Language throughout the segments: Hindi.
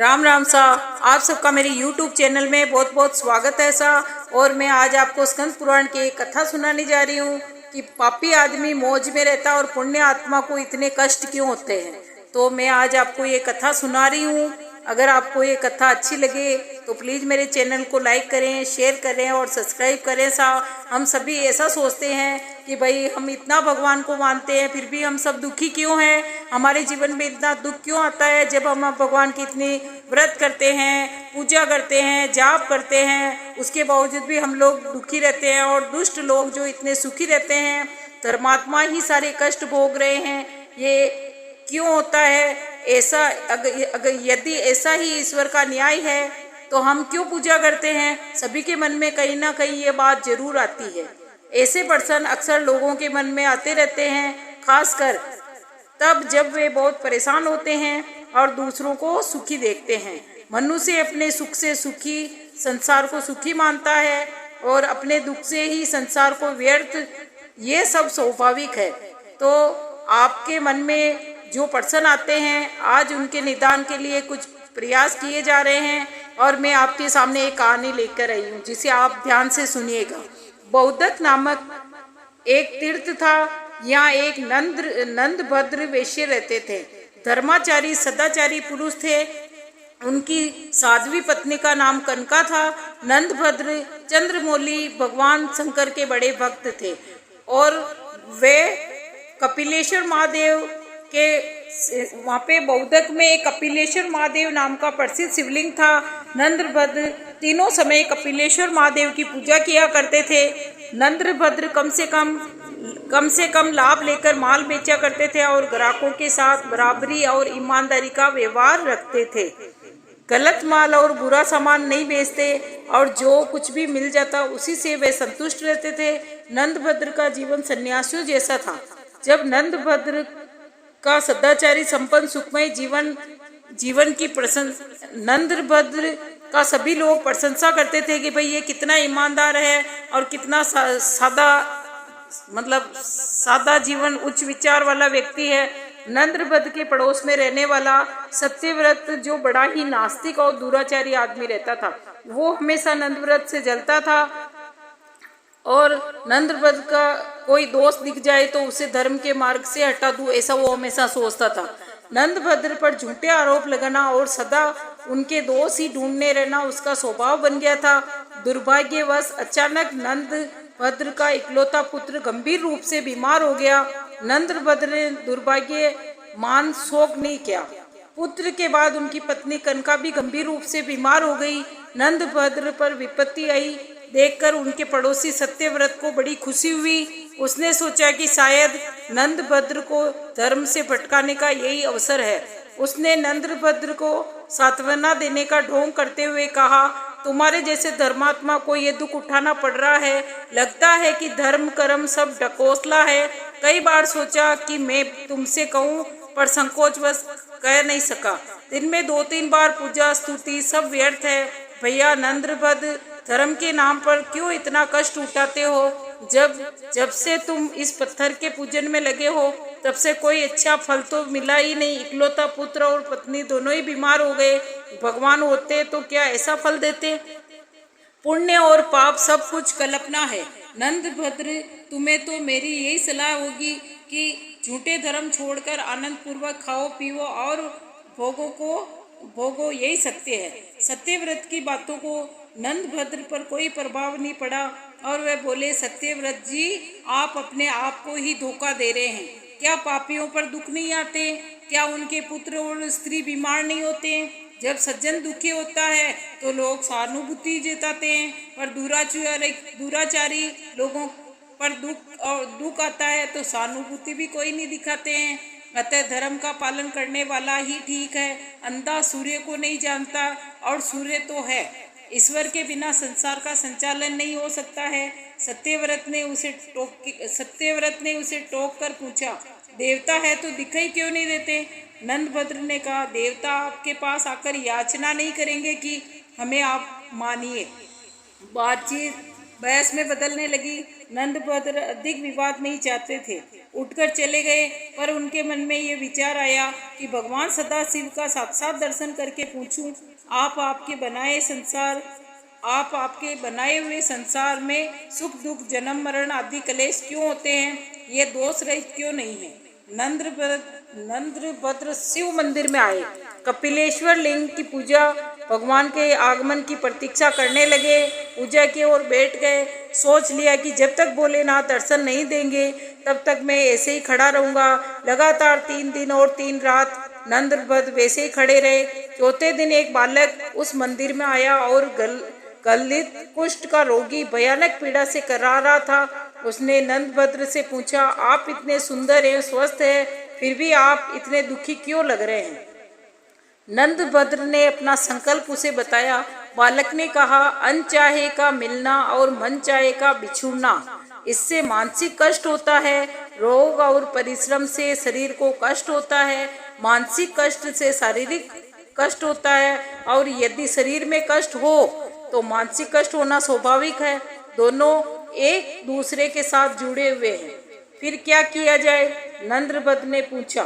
राम राम सा। आप सबका मेरे YouTube चैनल में बहुत बहुत स्वागत है सा। और मैं आज आपको स्कंद पुराण की एक कथा सुनाने जा रही हूँ कि पापी आदमी मौज में रहता और पुण्य आत्मा को इतने कष्ट क्यों होते हैं। तो मैं आज आपको ये कथा सुना रही हूँ। अगर आपको ये कथा अच्छी लगे तो प्लीज़ मेरे चैनल को लाइक करें, शेयर करें और सब्सक्राइब करें सा। हम सभी ऐसा सोचते हैं कि भाई हम इतना भगवान को मानते हैं फिर भी हम सब दुखी क्यों हैं, हमारे जीवन में इतना दुख क्यों आता है जब हम भगवान की इतनी व्रत करते हैं, पूजा करते हैं, जाप करते हैं, उसके बावजूद भी हम लोग दुखी रहते हैं। और दुष्ट लोग जो इतने सुखी रहते हैं, धर्मात्मा ही सारे कष्ट भोग रहे हैं, ये क्यों होता है ऐसा? अगर यदि ऐसा ही ईश्वर का न्याय है तो हम क्यों पूजा करते हैं? सभी के मन में कहीं ना कहीं ये बात जरूर आती है। ऐसे प्रश्न अक्सर लोगों के मन में आते रहते हैं, खासकर तब जब वे बहुत परेशान होते हैं और दूसरों को सुखी देखते हैं। मनुष्य अपने सुख से सुखी, संसार को सुखी मानता है और अपने दुख से ही संसार को व्यर्थ। ये सब स्वाभाविक है। तो आपके मन में जो प्रश्न आते हैं, आज उनके निदान के लिए कुछ प्रयास किए जा रहे हैं और मैं आपके सामने एक कहानी लेकर आई हूँ जिसे आप ध्यान से सुनिएगा। बौद्धक नामक एक तीर्थ था। यहाँ एक नंदभद्र वैश्य रहते थे। धर्माचारी सदाचारी पुरुष थे। उनकी साध्वी पत्नी का नाम कनका था। नंदभद्र चंद्रमौली भगवान शंकर के बड़े भक्त थे और वे कपिलेश्वर महादेव के वहाँ पे बौद्धक में एक कपिलेश्वर महादेव नाम का प्रसिद्ध शिवलिंग था। नंदभद्र तीनों समय कपिलेश्वर महादेव की पूजा किया करते थे। नंदभद्र कम से कम लाभ लेकर माल बेचा करते थे और ग्राहकों के साथ बराबरी और ईमानदारी का व्यवहार रखते थे। गलत माल और बुरा सामान नहीं बेचते और जो कुछ भी मिल जाता उसी से वे संतुष्ट रहते थे। नंदभद्र का जीवन सन्यासियों जैसा था। जब नंदभद्र का सदाचारी संपन्न सुखमय जीवन की नंदभद्र का सभी लोग प्रशंसा करते थे कि भाई ये कितना ईमानदार है और कितना सादा जीवन, उच्च विचार वाला व्यक्ति है। नंदभद्र के पड़ोस में रहने वाला सत्यव्रत जो बड़ा ही नास्तिक और दुराचारी आदमी रहता था, वो हमेशा नंदव्रत से जलता था और नंदभद्र का कोई दोष दिख जाए तो उसे धर्म के मार्ग से हटा दूं, ऐसा वो हमेशा सोचता था। नंदभद्र पर झूठे आरोप लगाना और सदा उनके दोष ही ढूंढने रहना उसका स्वभाव बन गया था। दुर्भाग्यवश अचानक नंदभद्र का इकलौता पुत्र गंभीर रूप से बीमार हो गया। नंदभद्र ने दुर्भाग्यमान शोक नहीं किया। पुत्र के बाद उनकी पत्नी कनका भी गंभीर रूप से बीमार हो गई। नंदभद्र पर विपत्ति आई देखकर उनके पड़ोसी सत्यव्रत को बड़ी खुशी हुई। उसने सोचा कि शायद नंदभद्र को धर्म से भटकाने का यही अवसर है। उसने नंदभद्र को सांत्वना देने का ढोंग करते हुए कहा, तुम्हारे जैसे धर्मात्मा को ये दुख उठाना पड़ रहा है। लगता है कि धर्म कर्म सब ढकोसला है। कई बार सोचा कि मैं तुमसे कहूँ पर संकोचवश कह नहीं सका। दिन में 2-3 बार पूजा स्तुति सब व्यर्थ है। भैया नंदभद्र, धर्म के नाम पर क्यों इतना कष्ट उठाते हो? जब से तुम इस पत्थर के पूजन में लगे हो तब से कोई अच्छा फल तो मिला ही नहीं। इकलौता पुत्र और पत्नी दोनों ही बीमार हो गए। भगवान होते तो क्या ऐसा फल देते? पुण्य और पाप सब कुछ कल्पना है। नंदभद्र, तुम्हें तो मेरी यही सलाह होगी कि झूठे धर्म छोड़कर आनंद पूर्वक खाओ पियो और भोगो, यही सत्य है। सत्यव्रत की बातों को नंदभद्र पर कोई प्रभाव नहीं पड़ा और वे बोले, सत्यव्रत जी, आप अपने आप को ही धोखा दे रहे हैं। क्या पापियों पर दुख नहीं आते? क्या उनके पुत्र और स्त्री बीमार नहीं होते? जब सज्जन दुखी होता है तो लोग सहानुभूति जताते हैं, पर दुराचारी लोगों पर दुख आता है तो सहानुभूति भी कोई नहीं दिखाते हैं। अतः धर्म का पालन करने वाला ही ठीक है। अंधा सूर्य को नहीं जानता और सूर्य तो है। ईश्वर के बिना संसार का संचालन नहीं हो सकता है। सत्यव्रत ने उसे टोक कर पूछा, देवता है तो दिखाई क्यों नहीं देते? नंदभद्र ने कहा, देवता आपके पास आकर याचना नहीं करेंगे कि हमें आप मानिए। बहस में बदलने लगी। नंदभद्र अधिक विवाद नहीं चाहते थे, उठकर चले गए। पर उनके मन में ये विचार आया कि भगवान सदाशिव का साक्षात दर्शन करके पूछूं, आप आपके बनाए हुए संसार में सुख दुख जन्म मरण आदि कलेश क्यों होते हैं? ये दोष रहित क्यों नहीं है? नंदभद्र शिव मंदिर में आए, कपिलेश्वर लिंग की पूजा, भगवान के आगमन की प्रतीक्षा करने लगे। पूजा की ओर बैठ गए। सोच लिया कि जब तक भोलेनाथ दर्शन नहीं देंगे तब तक मैं ऐसे ही खड़ा रहूंगा। लगातार 3 दिन और 3 रात नंदभद्र वैसे ही खड़े रहे। चौथे दिन एक बालक उस मंदिर में आया और गलित कुष्ठ का रोगी भयानक पीड़ा से करा रहा था। उसने नंदभद्र से पूछा, आप इतने सुंदर हैं, स्वस्थ हैं, फिर भी आप इतने दुखी क्यों लग रहे हैं? नंदभद्र ने अपना संकल्प उसे बताया। बालक ने कहा, अनचाहे का मिलना और मन चाहे का बिछुड़ना, इससे मानसिक कष्ट होता है। रोग और परिश्रम से शरीर को कष्ट होता है, मानसिक कष्ट से शारीरिक कष्ट होता है, और यदि शरीर में कष्ट हो तो मानसिक कष्ट होना स्वाभाविक है। दोनों एक दूसरे के साथ जुड़े हुए हैं। फिर क्या किया जाए? नंदभद्र ने पूछा।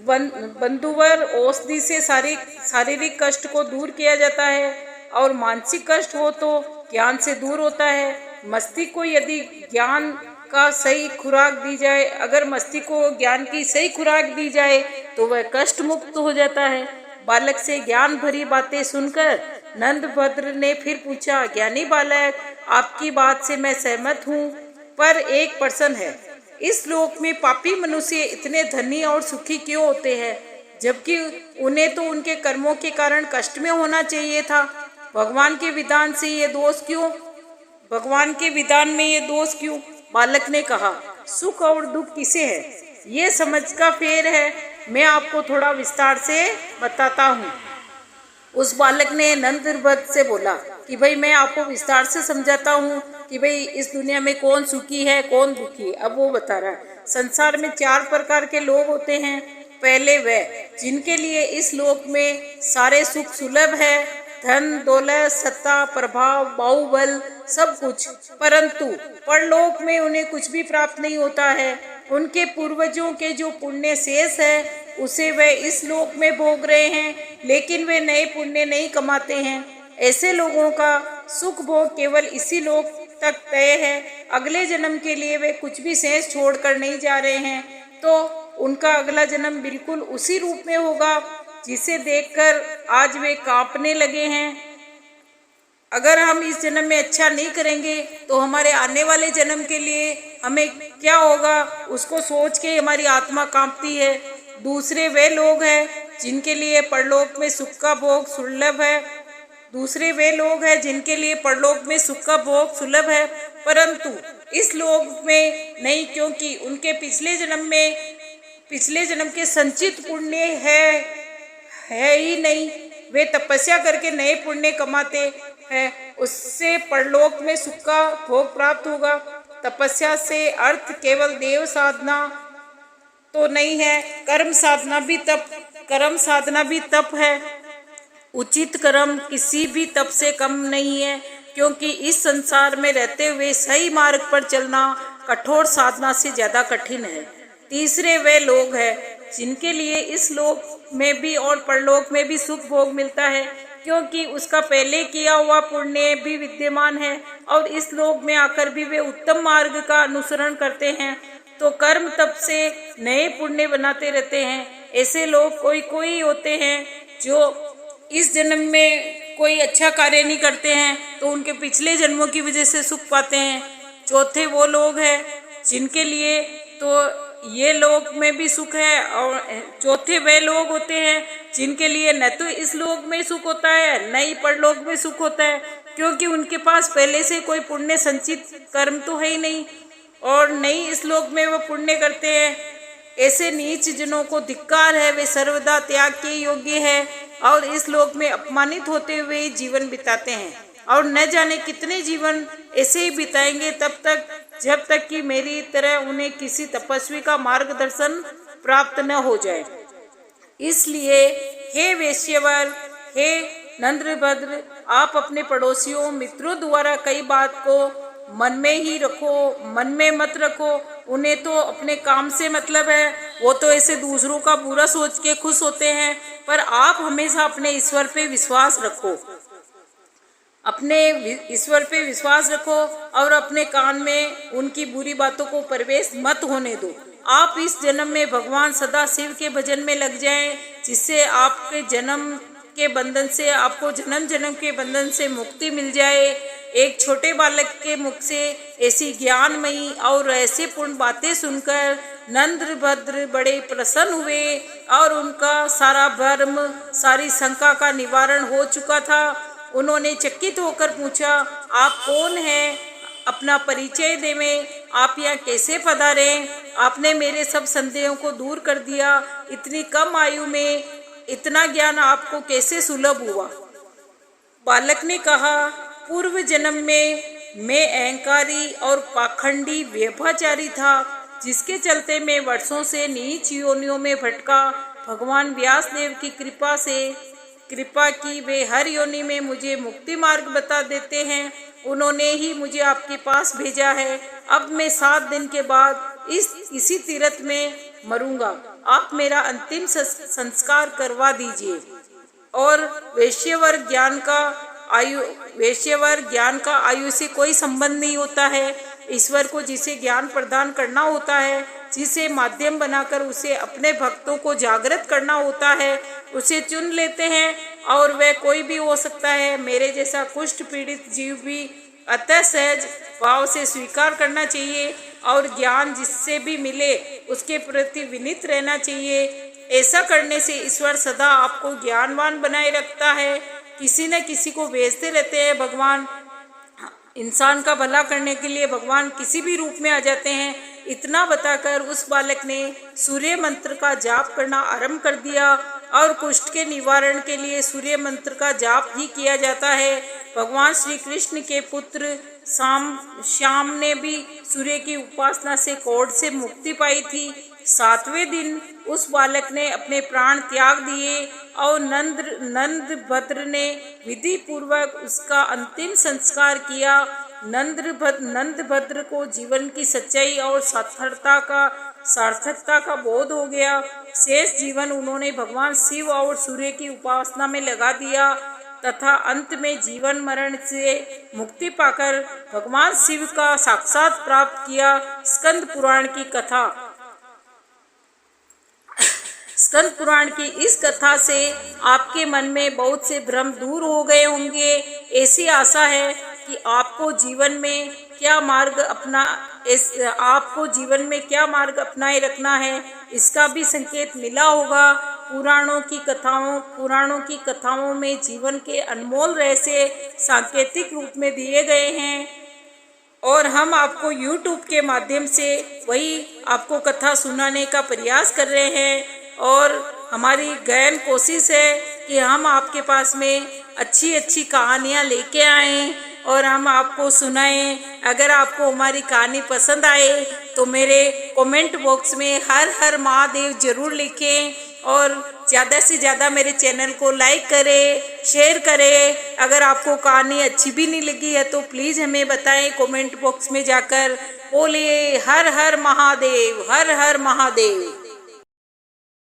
बंधुवर औषधि से शारीरिक कष्ट को दूर किया जाता है, और मानसिक कष्ट हो तो ज्ञान से दूर होता है। मस्तिष्क को यदि ज्ञान का सही खुराक दी जाए, अगर मस्तिष्क को ज्ञान की सही खुराक दी जाए तो वह कष्ट मुक्त हो जाता है। बालक से ज्ञान भरी बातें सुनकर नंदभद्र ने फिर पूछा, ज्ञानी बालक, आपकी बात से मैं सहमत हूँ, पर एक प्रश्न है। इस लोक में पापी मनुष्य इतने धनी और सुखी क्यों होते हैं, जबकि उन्हें तो उनके कर्मों के कारण कष्ट में होना चाहिए था? भगवान के विधान में ये दोष क्यों? बालक ने कहा, सुख और दुख किसे है, ये समझ का फेर है। मैं आपको थोड़ा विस्तार से बताता हूँ। उस बालक ने नंदभद्र से बोला कि भाई मैं आपको विस्तार से समझाता हूँ कि भाई इस दुनिया में कौन सुखी है कौन दुखी है। अब वो बता रहा है, संसार में 4 प्रकार के लोग होते हैं। पहले वह जिनके लिए इस लोक में सारे सुख सुलभ है, धन दौलत सत्ता प्रभाव बाहुबल सब कुछ, परंतु परलोक में उन्हें कुछ भी प्राप्त नहीं होता है। उनके पूर्वजों के जो पुण्य शेष है उसे वे इस लोक में भोग रहे हैं, लेकिन वे नए पुण्य नहीं कमाते हैं। ऐसे लोगों का सुख भोग केवल इसी लोक तक तय है। अगले जन्म के लिए वे कुछ भी शेष छोड़कर नहीं जा रहे हैं, तो उनका अगला जन्म बिल्कुल उसी रूप में होगा जिसे देखकर आज वे कांपने लगे हैं। अगर हम इस जन्म में अच्छा नहीं करेंगे तो हमारे आने वाले जन्म के लिए हमें क्या होगा, उसको सोच के हमारी आत्मा कांपती है। दूसरे वे लोग हैं जिनके लिए परलोक में सुख का भोग सुलभ है, परंतु इस लोक में नहीं, क्योंकि उनके पिछले जन्म के संचित पुण्य है ही नहीं। वे तपस्या करके नए पुण्य कमाते हैं, उससे परलोक में सुख का भोग प्राप्त होगा। तपस्या से अर्थ केवल देव साधना तो नहीं है, कर्म साधना भी तप है। उचित कर्म किसी भी तप से कम नहीं है, क्योंकि इस संसार में रहते हुए सही मार्ग पर चलना कठोर साधना से ज्यादा कठिन है। तीसरे वे लोग हैं जिनके लिए इस लोक में भी और परलोक में भी सुख भोग मिलता है, क्योंकि उसका पहले किया हुआ पुण्य भी विद्यमान है, और इस लोक में आकर भी वे उत्तम मार्ग का अनुसरण करते हैं, तो कर्म तप से नए पुण्य बनाते रहते हैं। ऐसे लोग कोई होते हैं जो इस जन्म में कोई अच्छा कार्य नहीं करते हैं, तो उनके पिछले जन्मों की वजह से सुख पाते हैं। चौथे वो लोग हैं जिनके लिए तो ये लोक में भी सुख है, और चौथे वे लोग होते हैं जिनके लिए न तो इस लोक में सुख होता है न ही परलोक में सुख होता है, क्योंकि उनके पास पहले से कोई पुण्य संचित कर्म तो है ही नहीं, और नहीं इस लोक में वो पुण्य करते हैं। ऐसे नीच जनों को धिक्कार है, वे सर्वदा त्याग के योग्य है, और इस लोक में अपमानित होते हुए जीवन बिताते हैं, और न जाने कितने जीवन ऐसे ही बिताएंगे जब तक कि मेरी तरह उन्हें किसी तपस्वी का मार्गदर्शन प्राप्त न हो जाए। इसलिए हे वेश्यवर, हे नंद्रभद्र, आप अपने पड़ोसियों मित्रों द्वारा कई बात को मन में ही रखो, मन में मत रखो। उन्हें तो अपने काम से मतलब है, वो तो ऐसे दूसरों का बुरा सोच के खुश होते हैं, पर आप हमेशा अपने ईश्वर पे विश्वास रखो, अपने ईश्वर पे विश्वास रखो और अपने कान में उनकी बुरी बातों को प्रवेश मत होने दो। आप इस जन्म में भगवान सदा शिव के भजन में लग जाएं, जिससे आपके जन्म के बंधन से, आपको जन्म जन्म के बंधन से मुक्ति मिल जाए। एक छोटे बालक के मुख से ऐसी ज्ञानमयी और ऐसे पूर्ण बातें सुनकर नंद्रभद्र बड़े प्रसन्न हुए और उनका सारा भ्रम, सारी शंका का निवारण हो चुका था। उन्होंने चकित होकर पूछा, आप कौन हैं? अपना परिचय देवें, आप यहाँ कैसे पधारे? आपने मेरे सब संदेहों को दूर कर दिया। इतनी कम आयु में इतना ज्ञान आपको कैसे सुलभ हुआ? बालक ने कहा, पूर्व जन्म में मैं अहंकारी और पाखंडी व्यभिचारी था, जिसके चलते मैं वर्षों से नीच योनियों में भटका। भगवान व्यासदेव की कृपा की वे हर योनि में मुझे मुक्ति मार्ग बता देते हैं। उन्होंने ही मुझे आपके पास भेजा है। अब मैं 7 दिन के बाद इसी तीर्थ में मरूंगा। आप मेरा अंतिम संस्कार करवा दीजिए। और वेश्यवर ज्ञान का आयु से कोई संबंध नहीं होता है। ईश्वर को जिसे ज्ञान प्रदान करना होता है, जिसे माध्यम बनाकर उसे अपने भक्तों को जागृत करना होता है, उसे चुन लेते हैं और वह कोई भी हो सकता है। मेरे जैसा कुष्ठ पीड़ित जीव भी अतः सहज भाव से स्वीकार करना चाहिए और ज्ञान जिससे भी मिले उसके प्रति विनीत रहना चाहिए। ऐसा करने से ईश्वर सदा आपको ज्ञानवान बनाए रखता है। किसी न किसी को भेजते रहते हैं भगवान। इंसान का भला करने के लिए भगवान किसी भी रूप में आ जाते हैं। इतना बताकर उस बालक ने सूर्य मंत्र का जाप करना आरंभ कर दिया और कुष्ठ के निवारण के लिए सूर्य मंत्र का जाप ही किया जाता है। भगवान श्री कृष्ण के पुत्र श्याम ने भी सूर्य की उपासना से कोढ़ से मुक्ति पाई थी। 7वें दिन उस बालक ने अपने प्राण त्याग दिए और नंदभद्र ने विधि पूर्वक उसका अंतिम संस्कार किया। नंदभद्र को जीवन की सच्चाई और सार्थकता का बोध हो गया। शेष जीवन उन्होंने भगवान शिव और सूर्य की उपासना में लगा दिया तथा अंत में जीवन मरण से मुक्ति पाकर भगवान शिव का साक्षात प्राप्त किया। स्कंद पुराण की इस कथा से आपके मन में बहुत से भ्रम दूर हो गए होंगे। ऐसी आशा है कि आपको जीवन में क्या मार्ग अपनाए रखना है, इसका भी संकेत मिला होगा। पुराणों की कथाओं में जीवन के अनमोल रहस्य सांकेतिक रूप में दिए गए हैं और हम आपको YouTube के माध्यम से वही आपको कथा सुनाने का प्रयास कर रहे हैं। और हमारी गहन कोशिश है कि हम आपके पास में अच्छी कहानियाँ लेके आएँ और हम आपको सुनाएं। अगर आपको हमारी कहानी पसंद आए तो मेरे कमेंट बॉक्स में हर हर महादेव जरूर लिखें और ज़्यादा से ज़्यादा मेरे चैनल को लाइक करें, शेयर करें। अगर आपको कहानी अच्छी भी नहीं लगी है तो प्लीज़ हमें बताएं कमेंट बॉक्स में जाकर। बोलिए हर हर महादेव, हर हर महादेव।